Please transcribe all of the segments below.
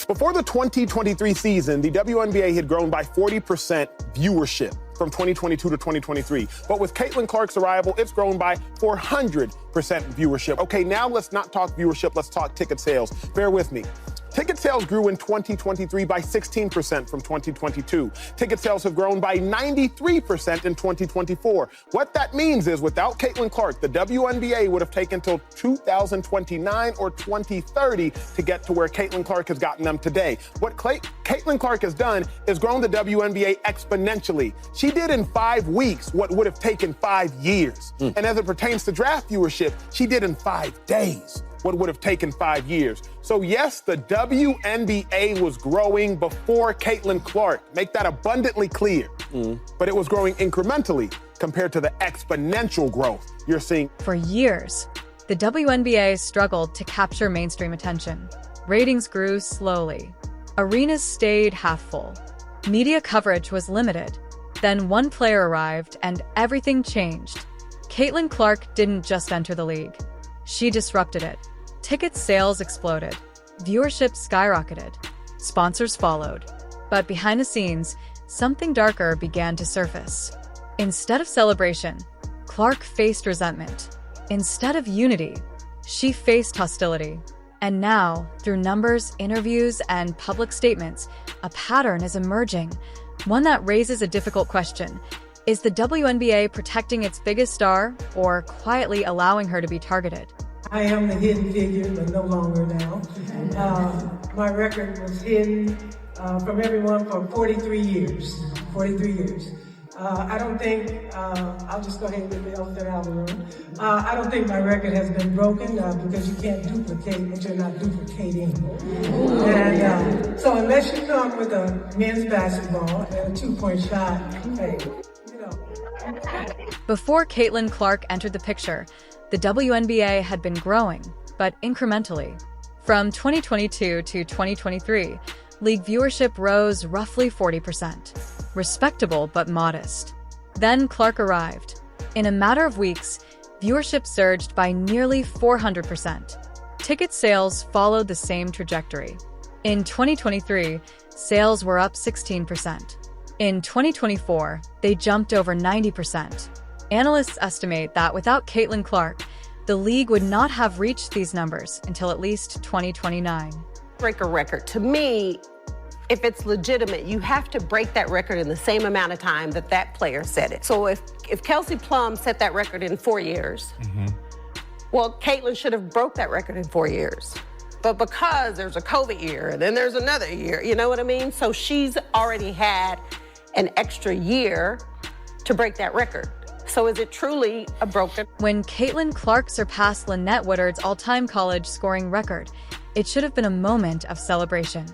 Before the 2023 season, the WNBA had grown by 40% viewership from 2022 to 2023. But with Caitlin Clark's arrival, it's grown by 400% viewership. Okay, now let's not talk viewership, let's talk ticket sales. Bear with me. Ticket sales grew in 2023 by 16% from 2022. Ticket sales have grown by 93% in 2024. What that means is without Caitlin Clark, the WNBA would have taken till 2029 or 2030 to get to where Caitlin Clark has gotten them today. What Caitlin Clark has done is grown the WNBA exponentially. She did in 5 weeks what would have taken 5 years. And as it pertains to draft viewership, she did in 5 days what would have taken 5 years. So yes, the WNBA was growing before Caitlin Clark. Make that abundantly clear. But it was growing incrementally compared to the exponential growth you're seeing. For years, the WNBA struggled to capture mainstream attention. Ratings grew slowly. Arenas stayed half full. Media coverage was limited. Then one player arrived and everything changed. Caitlin Clark didn't just enter the league. She disrupted it. Ticket sales exploded. Viewership skyrocketed. Sponsors followed. But behind the scenes, something darker began to surface. Instead of celebration, Clark faced resentment. Instead of unity, she faced hostility. And now, through numbers, interviews, and public statements, a pattern is emerging. One that raises a difficult question. Is the WNBA protecting its biggest star or quietly allowing her to be targeted? I am the hidden figure, but no longer now. My record was hidden from everyone for 43 years. 43 years. I don't think, I'll just go ahead and get the elephant out of the room. I don't think my record has been broken because you can't duplicate what you're not duplicating. And so unless you come with a men's basketball and a 2-point shot, hey, you know. Before Caitlin Clark entered the picture, the WNBA had been growing, but incrementally. From 2022 to 2023, league viewership rose roughly 40%. Respectable but modest. Then Clark arrived. In a matter of weeks, viewership surged by nearly 400%. Ticket sales followed the same trajectory. In 2023, sales were up 16%. In 2024, they jumped over 90%. Analysts estimate that without Caitlin Clark, the league would not have reached these numbers until at least 2029. Break a record. To me, if it's legitimate, you have to break that record in the same amount of time that that player set it. So if Kelsey Plum set that record in 4 years, well, Caitlin should have broke that record in 4 years. But because there's a COVID year, and then there's another year, you know what I mean? So she's already had an extra year to break that record. So is it truly a broken? When Caitlin Clark surpassed Lynette Woodard's all-time college scoring record, it should have been a moment of celebration.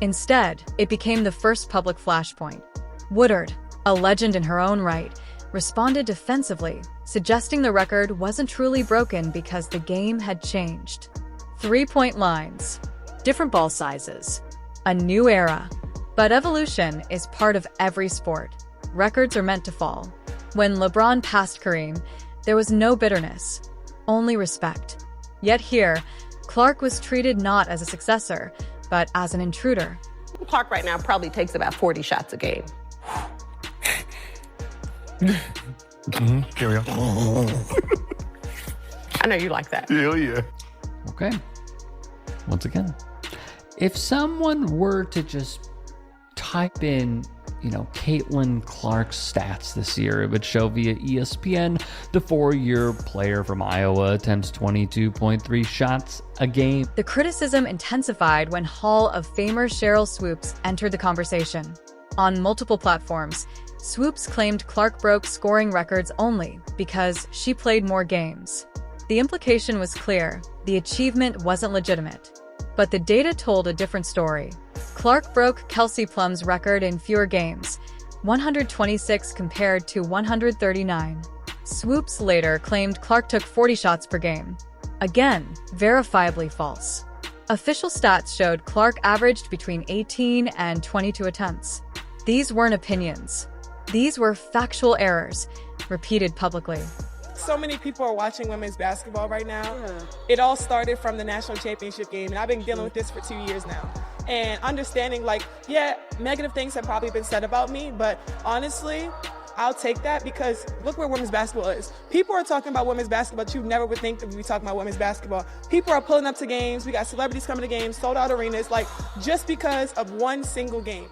Instead, it became the first public flashpoint. Woodard, a legend in her own right, responded defensively, suggesting the record wasn't truly broken because the game had changed. 3-point lines, different ball sizes, a new era. But evolution is part of every sport. Records are meant to fall. When LeBron passed Kareem, there was no bitterness, only respect. Yet here, Clark was treated not as a successor, but as an intruder. Clark right now probably takes about 40 shots a game. Here we go. I know you like that. Hell yeah. Okay. Once again, if someone were to just type in, Caitlin Clark's stats this year, it would show via ESPN the 4-year player from Iowa attempts 22.3 shots a game. The criticism intensified when Hall of Famer Sheryl Swoopes entered the conversation. On multiple platforms, Swoopes claimed Clark broke scoring records only because she played more games. The implication was clear: the achievement wasn't legitimate. But the data told a different story. Clark broke Kelsey Plum's record in fewer games, 126 compared to 139. Swoopes later claimed Clark took 40 shots per game. Again, verifiably false. Official stats showed Clark averaged between 18 and 22 attempts. These weren't opinions. These were factual errors, repeated publicly. So many people are watching women's basketball right now. It all started from the national championship game, and I've been dealing with this for 2 years now. and understanding, like, yeah, negative things have probably been said about me, but honestly, I'll take that because look where women's basketball is. People are talking about women's basketball, but you never would think that we'd be talking about women's basketball. People are pulling up to games. We got celebrities coming to games, sold out arenas, like just because of one single game.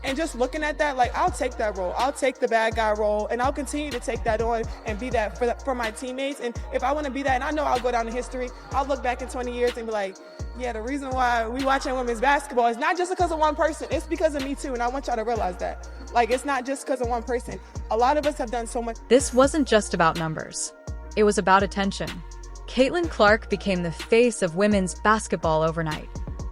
And just looking at that, like, I'll take that role. I'll take the bad guy role, and I'll continue to take that on and be that for my teammates. And if I want to be that, and I know I'll go down in history, I'll look back in 20 years and be like, yeah, the reason why we watching women's basketball is not just because of one person. It's because of me too, and I want y'all to realize that. Like, it's not just because of one person. A lot of us have done so much. This wasn't just about numbers. It was about attention. Caitlin Clark became the face of women's basketball overnight.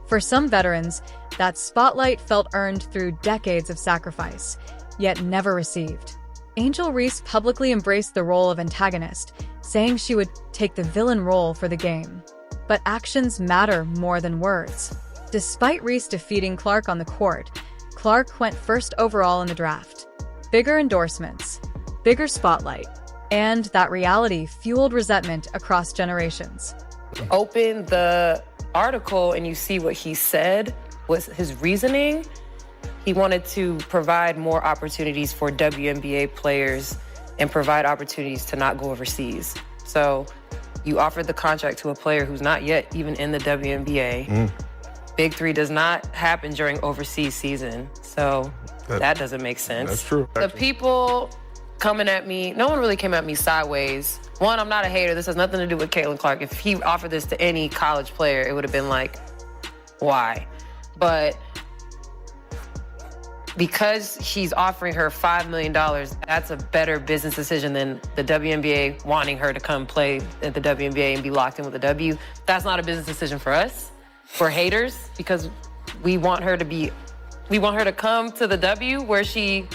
For some veterans, that spotlight felt earned through decades of sacrifice, yet never received. Angel Reese publicly embraced the role of antagonist, saying she would take the villain role for the game. But actions matter more than words. Despite Reese defeating Clark on the court, Clark went first overall in the draft. Bigger endorsements, bigger spotlight, and that reality fueled resentment across generations. Open the article and you see what he said was his reasoning. He wanted to provide more opportunities for WNBA players and provide opportunities to not go overseas. So you offered the contract to a player who's not yet even in the WNBA. Big Three does not happen during overseas season. So that doesn't make sense. That's true. The people coming at me, no one really came at me sideways. One, I'm not a hater. This has nothing to do with Caitlin Clark. If he offered this to any college player, it would have been like, why? But because he's offering her $5 million, that's a better business decision than the WNBA wanting her to come play at the WNBA and be locked in with a W. That's not a business decision for us. We're haters because we want her to come to the W where she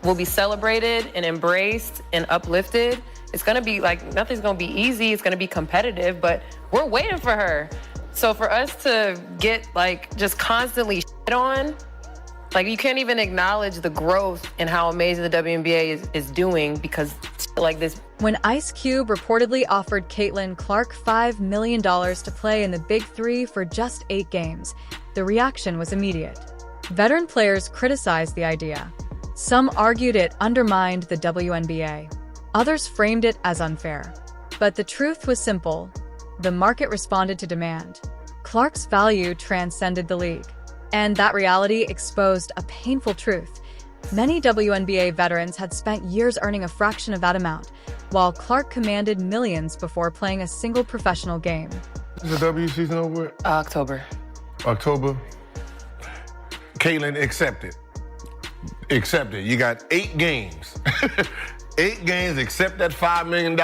will be celebrated and embraced and uplifted. It's gonna be like, nothing's gonna be easy. It's gonna be competitive, but we're waiting for her. So for us to get like just constantly shit on, like you can't even acknowledge the growth and how amazing the WNBA is doing because like this. When Ice Cube reportedly offered Caitlin Clark $5 million to play in the Big Three for just 8 games, the reaction was immediate. Veteran players criticized the idea. Some argued it undermined the WNBA. Others framed it as unfair. But the truth was simple. The market responded to demand. Clark's value transcended the league. And that reality exposed a painful truth. Many WNBA veterans had spent years earning a fraction of that amount, while Clark commanded millions before playing a single professional game. Is the W season over with? October. Caitlin, accept it. Accept it. You got 8 games. 8 games, accept that $5 million,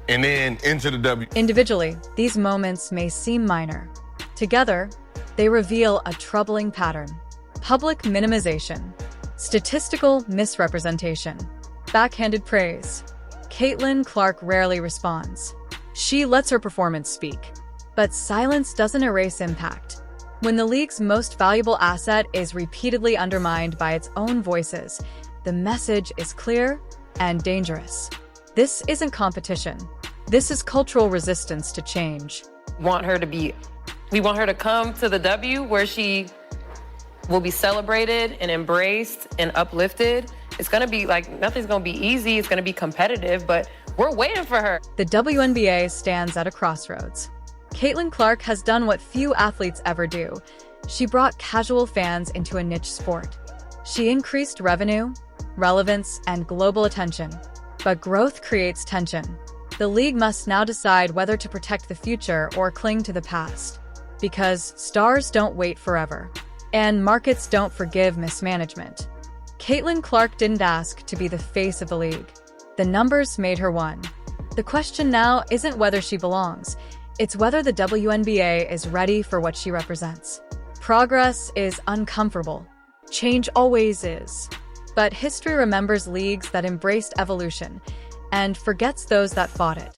and then enter the W. Individually, these moments may seem minor. Together, they reveal a troubling pattern. Public minimization, statistical misrepresentation, backhanded praise. Caitlin Clark rarely responds. She lets her performance speak. But silence doesn't erase impact. When the league's most valuable asset is repeatedly undermined by its own voices, the message is clear and dangerous. This isn't competition. This is cultural resistance to change. We want her to come to the W where she will be celebrated and embraced and uplifted. It's gonna be like, nothing's gonna be easy. It's gonna be competitive, but we're waiting for her. The WNBA stands at a crossroads. Caitlin Clark has done what few athletes ever do. She brought casual fans into a niche sport. She increased revenue, relevance, and global attention. But growth creates tension. The league must now decide whether to protect the future or cling to the past. Because stars don't wait forever. And markets don't forgive mismanagement. Caitlin Clark didn't ask to be the face of the league. The numbers made her one. The question now isn't whether she belongs. It's whether the WNBA is ready for what she represents. Progress is uncomfortable. Change always is. But history remembers leagues that embraced evolution and forgets those that fought it.